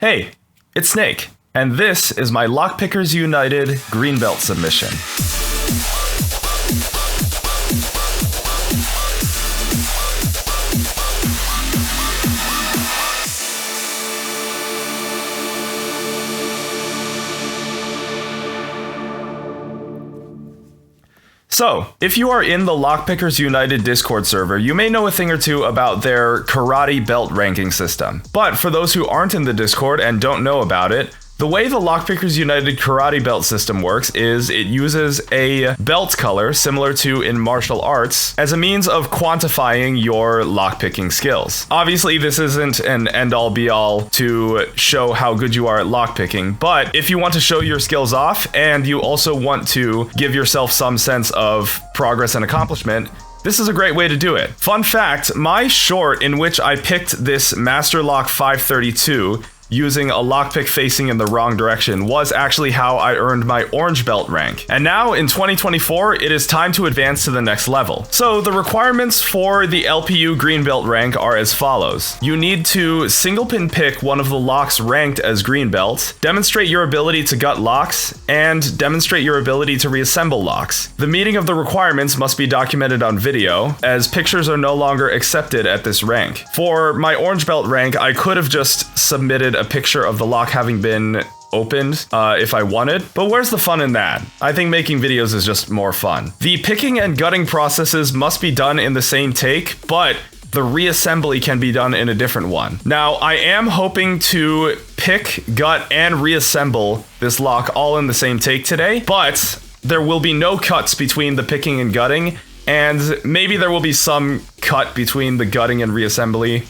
Hey, it's Snake, and this is my Lockpickers United Green Belt submission. So, if you are in the Lockpickers United Discord server, you may know a thing or two about their karate belt ranking system. But for those who aren't in the Discord and don't know about it, the way the Lockpickers United karate belt system works is it uses a belt color, similar to in martial arts, as a means of quantifying your lockpicking skills. Obviously, this isn't an end-all be-all to show how good you are at lockpicking, but if you want to show your skills off, and you also want to give yourself some sense of progress and accomplishment, this is a great way to do it. Fun fact, my short in which I picked this Master Lock 532 using a lockpick facing in the wrong direction was actually how I earned my orange belt rank. And now in 2024, it is time to advance to the next level. So the requirements for the LPU Green Belt rank are as follows. You need to single pin pick one of the locks ranked as Green Belt, demonstrate your ability to gut locks, and demonstrate your ability to reassemble locks. The meeting of the requirements must be documented on video, as pictures are no longer accepted at this rank. For my orange belt rank, I could have just submitted a picture of the lock having been opened if I wanted, but where's the fun in that? I think making videos is just more fun. The picking and gutting processes must be done in the same take, but the reassembly can be done in a different one. Now, I am hoping to pick, gut, and reassemble this lock all in the same take today, but there will be no cuts between the picking and gutting, and maybe there will be some cut between the gutting and reassembly.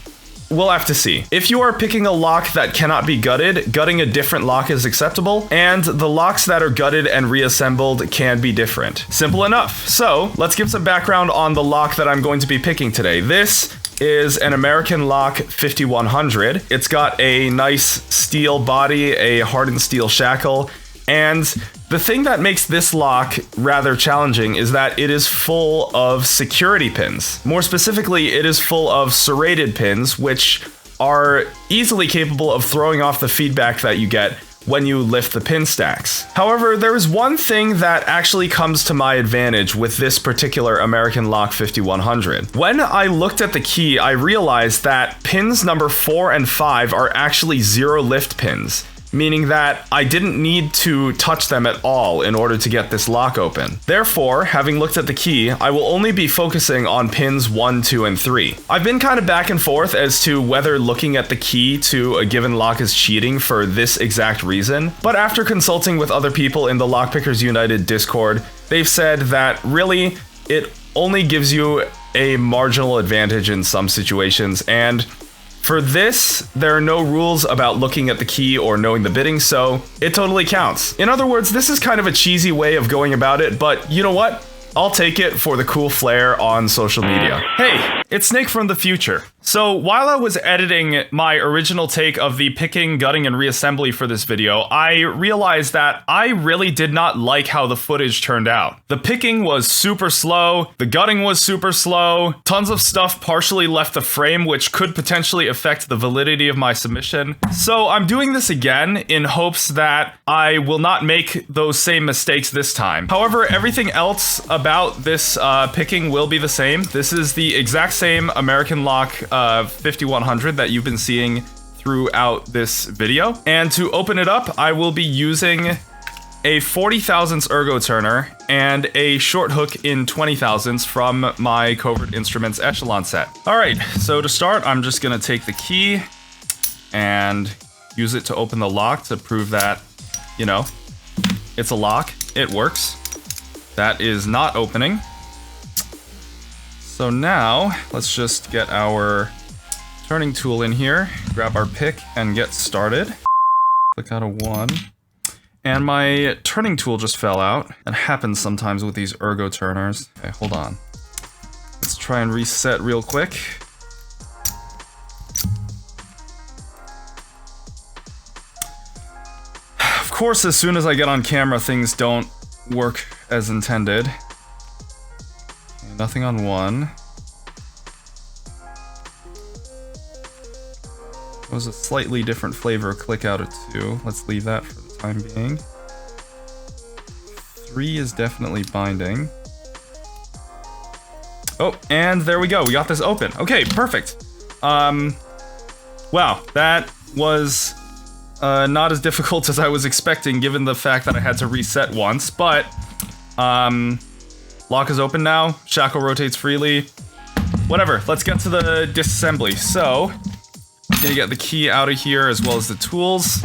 We'll have to see. If you are picking a lock that cannot be gutted, gutting a different lock is acceptable, and the locks that are gutted and reassembled can be different. Simple enough. So, let's give some background on the lock that I'm going to be picking today. This is an American Lock 5100. It's got a nice steel body, a hardened steel shackle, and the thing that makes this lock rather challenging is that it is full of security pins. More specifically, it is full of serrated pins, which are easily capable of throwing off the feedback that you get when you lift the pin stacks. However, there is one thing that actually comes to my advantage with this particular American Lock 5100. When I looked at the key, I realized that pins number 4 and 5 are actually zero lift pins, meaning that I didn't need to touch them at all in order to get this lock open. Therefore, having looked at the key, I will only be focusing on pins 1, 2, and 3. I've been kind of back and forth as to whether looking at the key to a given lock is cheating for this exact reason, but after consulting with other people in the Lockpickers United Discord, they've said that really, it only gives you a marginal advantage in some situations, and for this, there are no rules about looking at the key or knowing the bidding, so it totally counts. In other words, this is kind of a cheesy way of going about it, but you know what? I'll take it for the cool flair on social media. Hey, it's Snake from the future. So while I was editing my original take of the picking, gutting, and reassembly for this video, I realized that I really did not like how the footage turned out. The picking was super slow, the gutting was super slow, tons of stuff partially left the frame, which could potentially affect the validity of my submission. So I'm doing this again in hopes that I will not make those same mistakes this time. However, everything else about this picking will be the same. This is the exact same American Lock 5100 that you've been seeing throughout this video. And to open it up, I will be using a 40 thousandths ergo turner and a short hook in 20 thousandths from my Covert Instruments Echelon set. All right, so to start, I'm just gonna take the key and use it to open the lock to prove that, you know, it's a lock, it works. That is not opening. So now, let's just get our turning tool in here, grab our pick, and get started. Click out a 1. And my turning tool just fell out. That happens sometimes with these ergo turners. Okay, hold on. Let's try and reset real quick. Of course, as soon as I get on camera, things don't work as intended. Okay, nothing on 1. It was a slightly different flavor click out of 2. Let's leave that for the time being. 3 is definitely binding. Oh, and there we go. We got this open. Okay, perfect. Wow, that was not as difficult as I was expecting, given the fact that I had to reset once, but lock is open now. Shackle rotates freely. Whatever, let's get to the disassembly. So, I'm gonna get the key out of here as well as the tools.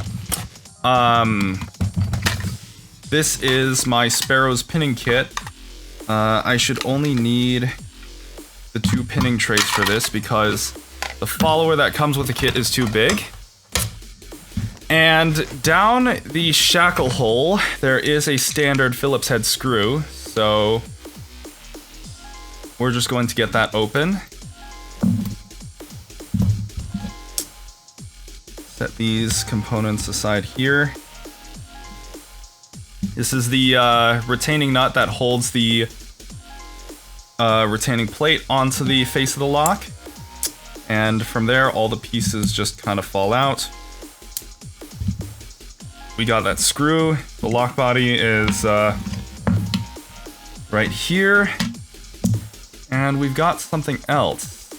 This is my Sparrow's pinning kit. I should only need the 2 pinning trays for this because the follower that comes with the kit is too big. And down the shackle hole, there is a standard Phillips head screw, so we're just going to get that open. Set these components aside here. This is the retaining nut that holds the retaining plate onto the face of the lock. And from there, all the pieces just kind of fall out. We got that screw. The lock body is right here. And we've got something else.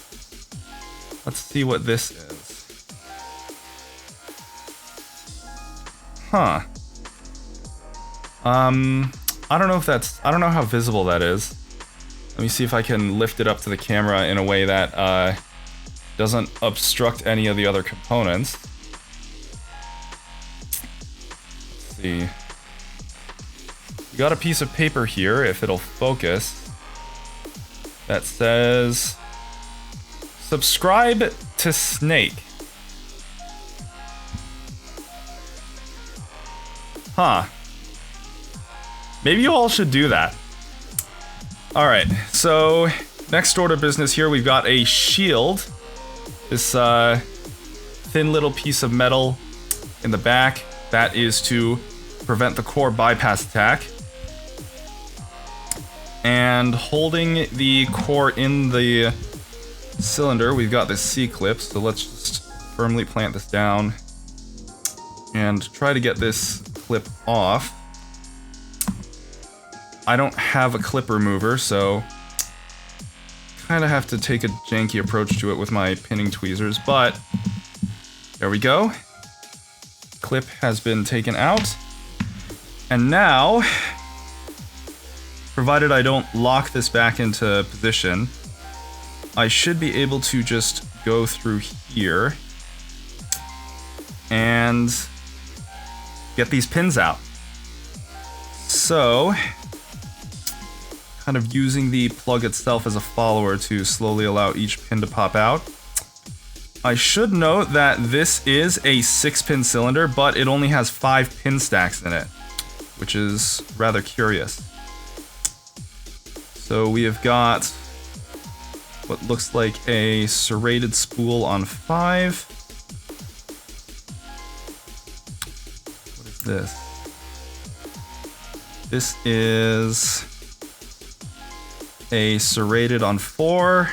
Let's see what this is. Huh. I don't know if that's... I don't know how visible that is. Let me see if I can lift it up to the camera in a way that doesn't obstruct any of the other components. Let's see. We got a piece of paper here, if it'll focus, that says, "Subscribe to Snake." Huh. Maybe you all should do that. Alright, so next order of business here, we've got a shield. This thin little piece of metal in the back. That is to prevent the core bypass attack. And holding the core in the cylinder, we've got this C-clip, so let's just firmly plant this down and try to get this clip off. I don't have a clip remover, so kind of have to take a janky approach to it with my pinning tweezers, but there we go. Clip has been taken out. And now, provided I don't lock this back into position, I should be able to just go through here and get these pins out. So, kind of using the plug itself as a follower to slowly allow each pin to pop out. I should note that this is a 6-pin cylinder, but it only has 5 pin stacks in it, which is rather curious. So we have got what looks like a serrated spool on 5. What is this? This is a serrated on 4.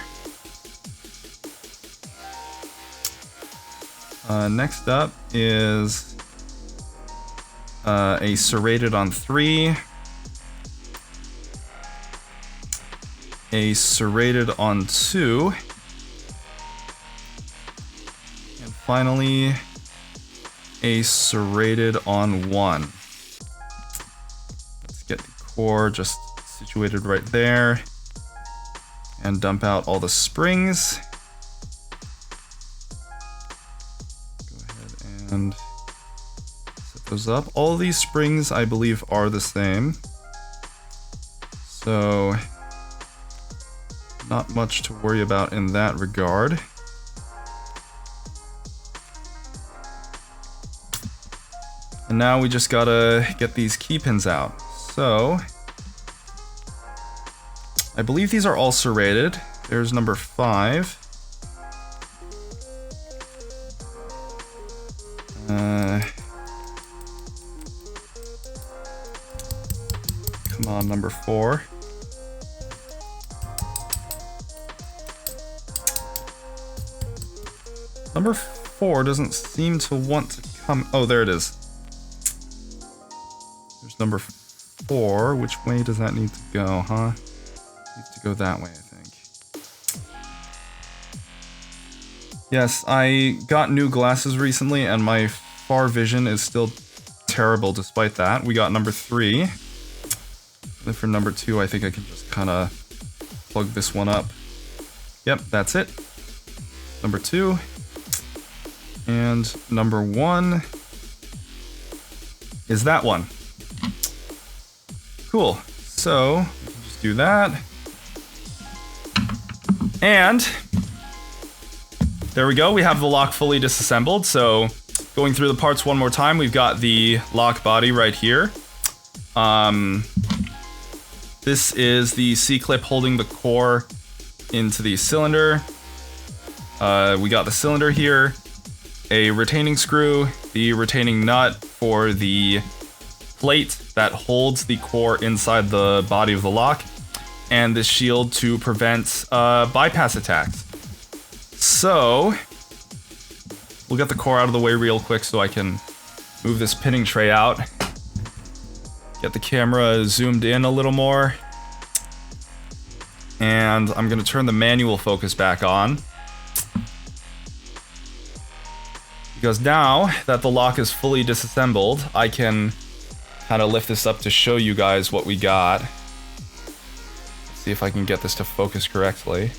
Next up is a serrated on 3. A serrated on 2. And finally, a serrated on 1. Let's get the core just situated right there. And dump out all the springs. Go ahead and set those up. All these springs, I believe, are the same. So, not much to worry about in that regard. And now we just gotta get these key pins out. So, I believe these are all serrated. There's number 5. Come on, number 4. Number 4 doesn't seem to want to come. Oh, there it is. There's number 4. Which way does that need to go, huh? Needs to go that way, I think. Yes, I got new glasses recently, and my far vision is still terrible despite that. We got number 3. And for number 2, I think I can just kind of plug this one up. Yep, that's it. Number 2. And number 1 is that one. Cool. So, we can just do that. And there we go. We have the lock fully disassembled. So, going through the parts one more time, we've got the lock body right here. This is the C-clip holding the core into the cylinder. We got the cylinder here, a retaining screw, the retaining nut for the plate that holds the core inside the body of the lock, and this shield to prevent bypass attacks. So, we'll get the core out of the way real quick so I can move this pinning tray out. Get the camera zoomed in a little more. And I'm going to turn the manual focus back on. Because now that the lock is fully disassembled, I can kind of lift this up to show you guys what we got. Let's see if I can get this to focus correctly.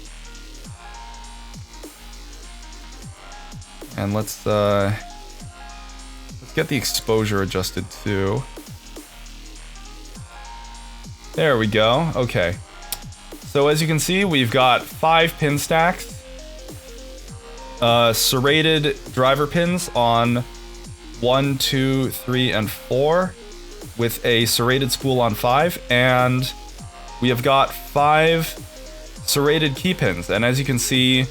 And let's get the exposure adjusted too. There we go. Okay. So as you can see, we've got 5 pin stacks. Serrated driver pins on 1, 2, 3, and 4, with a serrated spool on 5, and we have got 5 serrated key pins. And as you can see,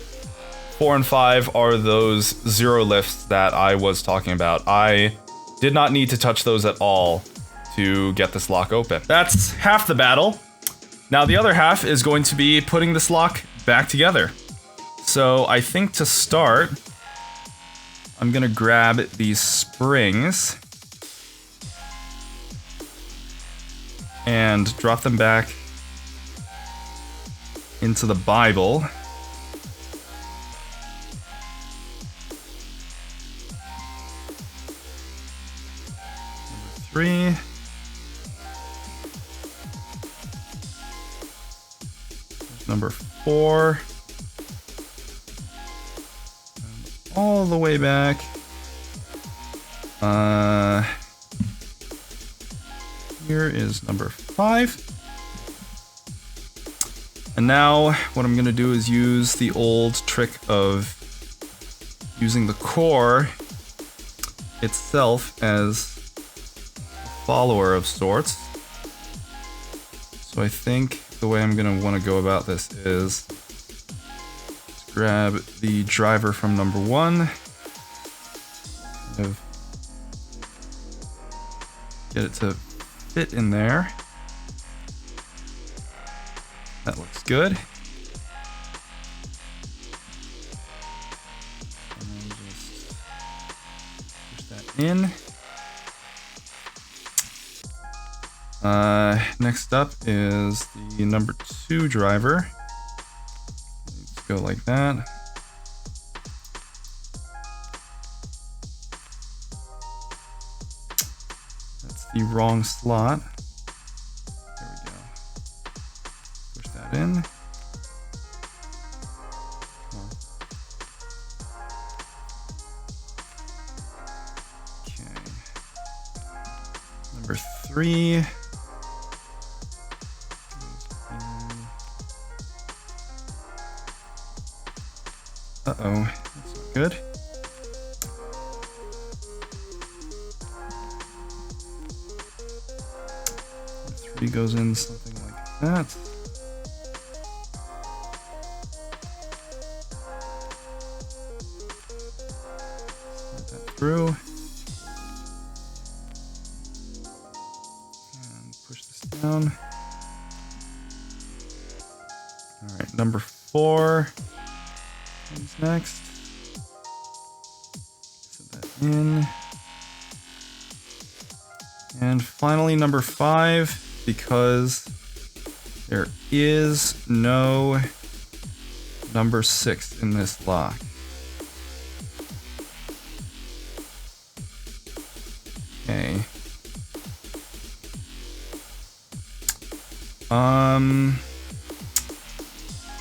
4 and 5 are those 0 lifts that I was talking about. I did not need to touch those at all to get this lock open. That's half the battle. Now the other half is going to be putting this lock back together. So I think to start, I'm gonna grab these springs and drop them back into the Bible. Number 3. There's number 4. And all the way back. Here is number 5. And now what I'm going to do is use the old trick of using the core itself as a follower of sorts. So I think the way I'm going to want to go about this is to grab the driver from number 1, kind of get it to fit in there. That looks good. And then just push that in. Next up is the number 2 driver. Let's go like that. That's the wrong slot. There we go. Push that in. Come on. Okay. Number 3. Uh-oh, that's not good. Number 3 goes in something like that. Slide that through. And push this down. Alright, number 4 comes next. in. And finally, number 5, because there is no number 6 in this lock. Okay.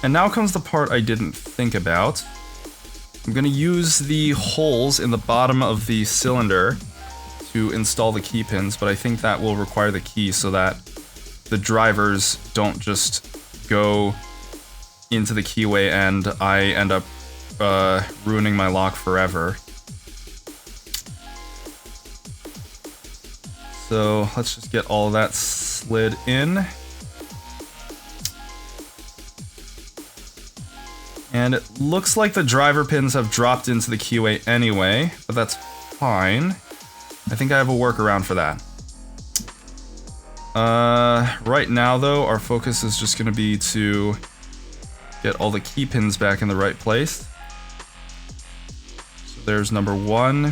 And now comes the part I didn't think about. I'm gonna use the holes in the bottom of the cylinder to install the key pins, but I think that will require the key so that the drivers don't just go into the keyway and I end up ruining my lock forever. So let's just get all of that slid in. And it looks like the driver pins have dropped into the keyway anyway, but that's fine. I think I have a workaround for that. Right now though, our focus is just gonna be to get all the key pins back in the right place. So there's number 1,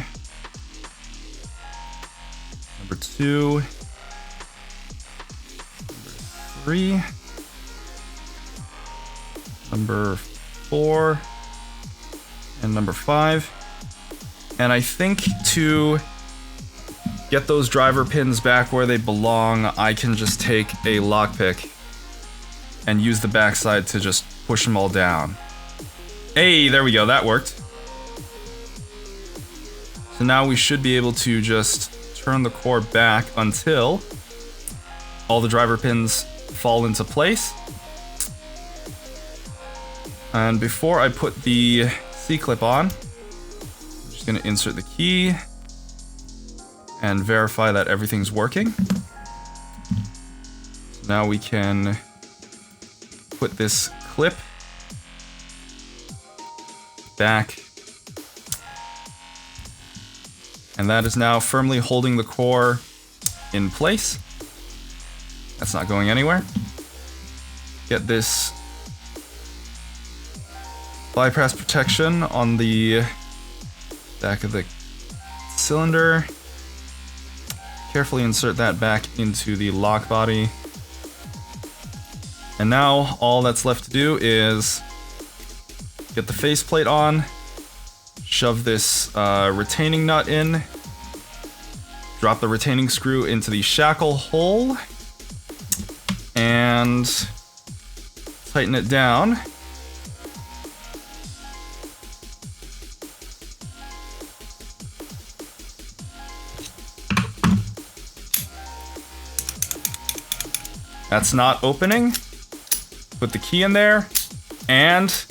number 2, number 3, number 4, and number 5. And I think to get those driver pins back where they belong, I can just take a lockpick and use the backside to just push them all down. Hey, there we go, that worked. So now we should be able to just turn the core back until all the driver pins fall into place. And before I put the C-clip on, I'm just gonna insert the key and verify that everything's working. Now we can put this clip back. And that is now firmly holding the core in place. That's not going anywhere. Get this bypass protection on the back of the cylinder. Carefully insert that back into the lock body. And now all that's left to do is get the faceplate on, shove this retaining nut in, drop the retaining screw into the shackle hole, and tighten it down. That's not opening. Put the key in there, and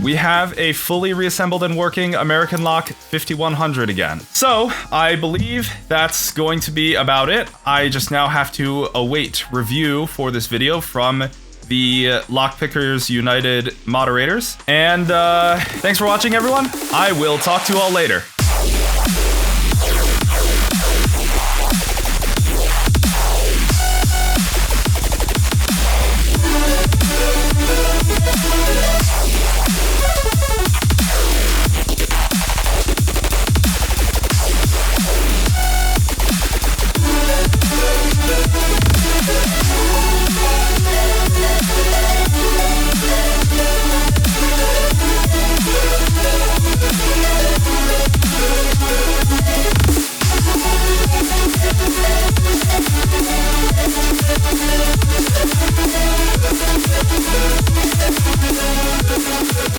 we have a fully reassembled and working American Lock 5100 again. So, I believe that's going to be about it. I just now have to await review for this video from the Lockpickers United moderators. And thanks for watching, everyone. I will talk to you all later.